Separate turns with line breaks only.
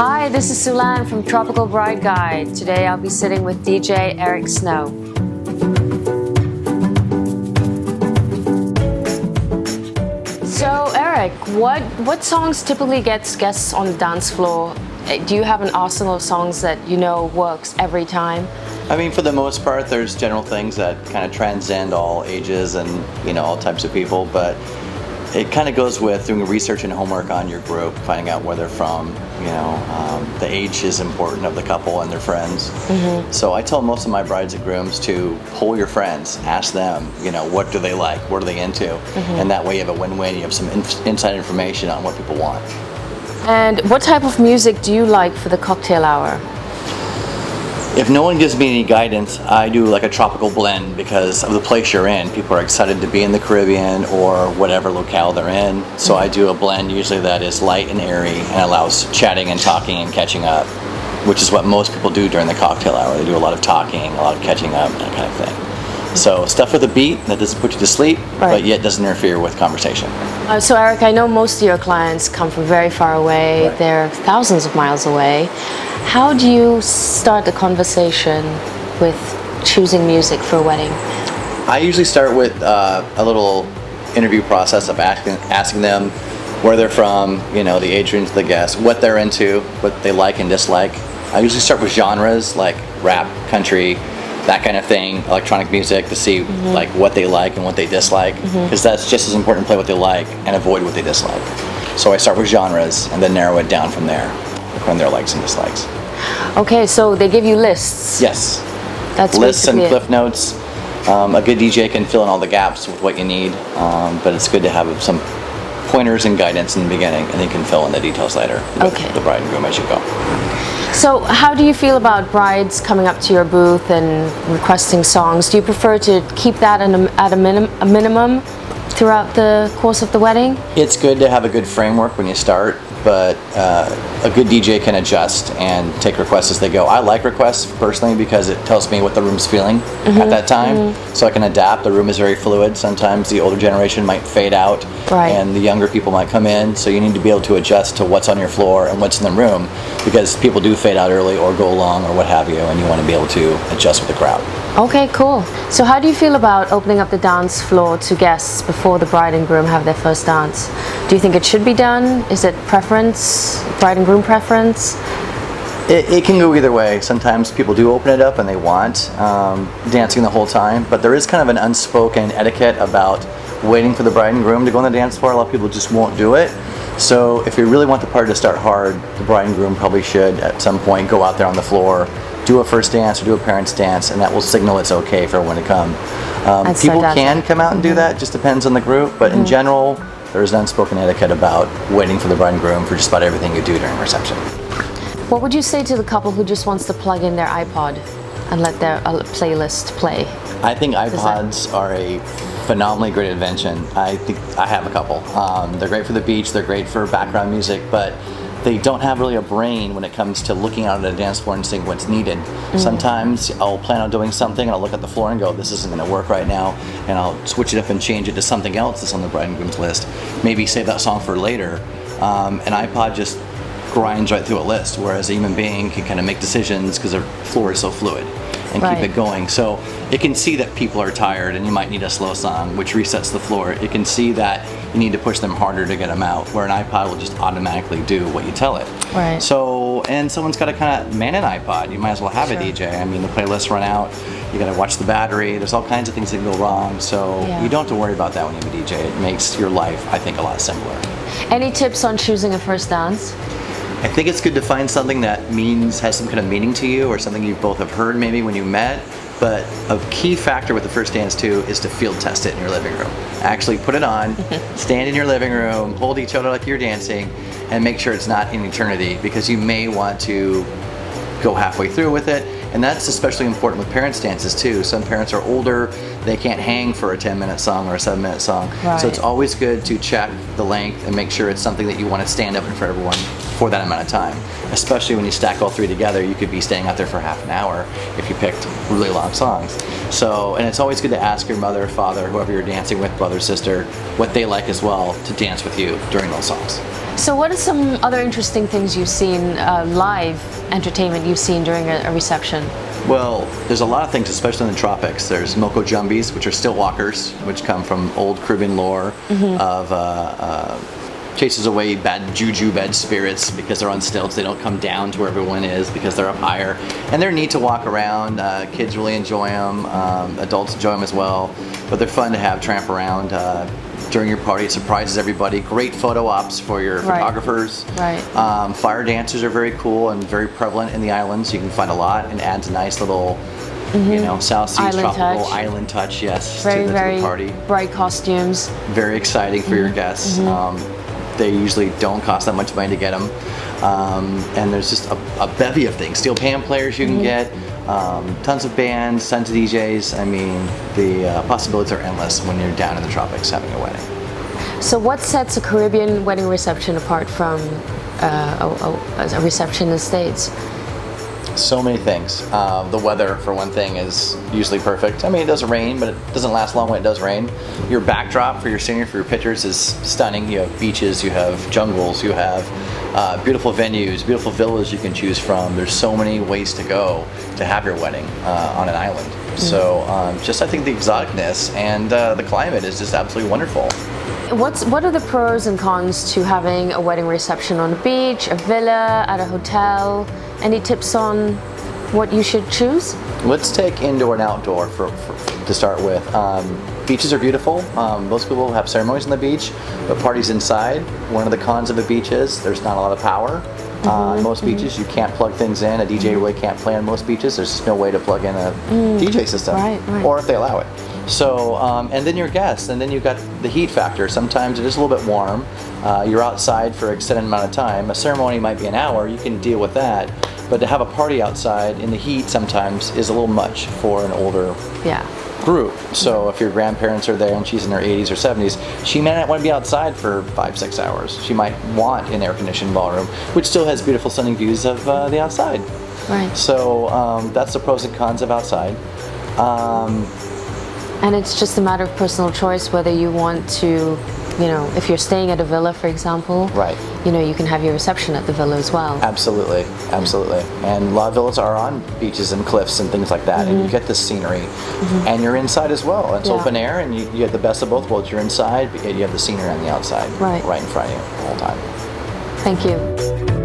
Hi, this is Soolan from Tropical Bride Guide. Today I'll be sitting with DJ Eric Snow. So Eric, what songs typically gets guests on the dance floor? Do you have an arsenal of songs that you know works every time?
I mean, for the most part, there's general things that kind of transcend all ages and, all types of people, but it kind of goes with doing research and homework on your group, finding out where they're from, the age is important of the couple and their friends. Mm-hmm. So I tell most of my brides and grooms to poll your friends, ask them, what do they like, what are they into, mm-hmm. and that way you have a win-win, you have some inside information on what people want.
And what type of music do you like for the cocktail hour?
If no one gives me any guidance, I do like a tropical blend because of the place you're in. People are excited to be in the Caribbean or whatever locale they're in. So I do a blend usually that is light and airy and allows chatting and talking and catching up, which is what most people do during the cocktail hour. They do a lot of talking, a lot of catching up, that kind of thing. So stuff with a beat that doesn't put you to sleep, but yet doesn't interfere with conversation.
So Eric, I know most of your clients come from very far away. Right. They're thousands of miles away. How do you start the conversation with choosing music for a wedding?
I usually start with a little interview process of asking them where they're from, the age range of the guests, what they're into, what they like and dislike. I usually start with genres like rap, country, that kind of thing, electronic music, to see mm-hmm. like what they like and what they dislike, because that's just as important to play what they like and avoid what they dislike. So I start with genres and then narrow it down from there, on their likes and dislikes.
Okay, so they give you lists.
Yes.
That's
lists and
it.
cliff notes. A good DJ can fill in all the gaps with what you need, but it's good to have some pointers and guidance in the beginning, and then you can fill in the details later with the bride and groom as you go.
So how do you feel about brides coming up to your booth and requesting songs? Do you prefer to keep that at a minimum throughout the course of the wedding? It's
good to have a good framework when you start, but a good DJ can adjust and take requests as they go. I like requests personally because it tells me what the room's feeling mm-hmm. at that time, mm-hmm. so I can adapt. The room is very fluid. Sometimes the older generation might fade out, and the younger people might come in, so you need to be able to adjust to what's on your floor and what's in the room, because people do fade out early or go long or what have you, and you want to be able to adjust with the crowd.
Okay, cool. So how do you feel about opening up the dance floor to guests before the bride and groom have their first dance? Do you think it should be done? Is it preference, bride and groom preference?
It can go either way. Sometimes people do open it up and they want dancing the whole time, but there is kind of an unspoken etiquette about waiting for the bride and groom to go on the dance floor. A lot of people just won't do it. So if you really want the party to start hard, the bride and groom probably should at some point go out there on the floor, do a first dance or do a parents dance, and that will signal it's okay for everyone to come. People can come out and do that, just depends on the group, but in general, there is an unspoken etiquette about waiting for the bride and groom for just about everything you do during reception.
What would you say to the couple who just wants to plug in their iPod and let their playlist play?
I think iPods are a phenomenally great invention. I think I have a couple. They're great for the beach, they're great for background music, but they don't have really a brain when it comes to looking out at a dance floor and seeing what's needed. Mm-hmm. Sometimes I'll plan on doing something and I'll look at the floor and go, this isn't going to work right now, and I'll switch it up and change it to something else that's on the bride and groom's list. Maybe save that song for later. An iPod just grinds right through a list, whereas a human being can kind of make decisions because the floor is so fluid and keep it going. So it can see that people are tired and you might need a slow song, which resets the floor. It can see that you need to push them harder to get them out, where an iPod will just automatically do what you tell it.
Right.
So, and someone's got to kind of man an iPod. You might as well have a DJ. I mean, the playlists run out. You got to watch the battery. There's all kinds of things that can go wrong. So you don't have to worry about that when you have a DJ. It makes your life, I think, a lot simpler.
Any tips on choosing a first dance?
I think it's good to find something that has some kind of meaning to you, or something you both have heard maybe when you met. But a key factor with the first dance too is to field test it in your living room. Actually put it on, stand in your living room, hold each other like you're dancing, and make sure it's not an eternity, because you may want to go halfway through with it. And that's especially important with parents' dances too. Some parents are older, they can't hang for a 10-minute song or a 7-minute song.
Right.
So it's always good to check the length and make sure it's something that you want to stand up in front of everyone for that amount of time. Especially when you stack all three together, you could be staying out there for half an hour if you picked really long songs. So, and it's always good to ask your mother, father, whoever you're dancing with, brother, sister, what they like as well to dance with you during those songs.
So what are some other interesting things you've seen, live entertainment you've seen during a reception?
Well, there's a lot of things, especially in the tropics. There's moko jumbies, which are stilt walkers, which come from old Caribbean lore of chases away bad juju, bad spirits, because they're on stilts. They don't come down to where everyone is because they're up higher. And they're neat to walk around. Kids really enjoy them. Adults enjoy them as well. But they're fun to have tramp around during your party. It surprises everybody. Great photo ops for your photographers.
Right.
Fire dancers are very cool and very prevalent in the islands. You can find a lot, and adds a nice little, South Seas
Island
tropical
touch.
Island touch, yes,
Very,
to the
very
party.
bright costumes.
Very exciting for your guests. They usually don't cost that much money to get them. And there's just a bevy of things. Steel pan players you can get, tons of bands, tons of DJs. I mean, the possibilities are endless when you're down in the tropics having a wedding.
So what sets a Caribbean wedding reception apart from a reception in the States?
So many things. The weather, for one thing, is usually perfect. I mean, it doesn't rain, but it doesn't last long when it does rain. Your backdrop for your scenery, for your pictures, is stunning. You have beaches, you have jungles, you have beautiful venues, beautiful villas you can choose from. There's so many ways to go to have your wedding on an island. So just I think the exoticness and the climate is just absolutely wonderful.
What are the pros and cons to having a wedding reception on the beach, a villa, at a hotel? Any tips on what you should choose?
Let's take indoor and outdoor to start with. Beaches are beautiful. Most people have ceremonies on the beach, but parties inside. One of the cons of a beach is there's not a lot of power. On most beaches, you can't plug things in. A DJ really can't play on most beaches. There's just no way to plug in a DJ system,
Right.
or if they allow it. So, and then your guests, and then you've got the heat factor. Sometimes it is a little bit warm. You're outside for an extended amount of time. A ceremony might be an hour. You can deal with that. But to have a party outside in the heat sometimes is a little much for an older group. So if your grandparents are there and she's in her 80s or 70s, she may not want to be outside for 5-6 hours. She might want an air-conditioned ballroom, which still has beautiful stunning views of the outside.
Right.
So that's the pros and cons of outside.
And it's just a matter of personal choice whether you want to, if you're staying at a villa, for example,
Right.
You can have your reception at the villa as well.
Absolutely, absolutely. And a lot of villas are on beaches and cliffs and things like that, and you get the scenery. And you're inside as well. It's open air, and you get the best of both worlds. You're inside, but yet you have the scenery on the outside,
Right
in front of you the whole time.
Thank you.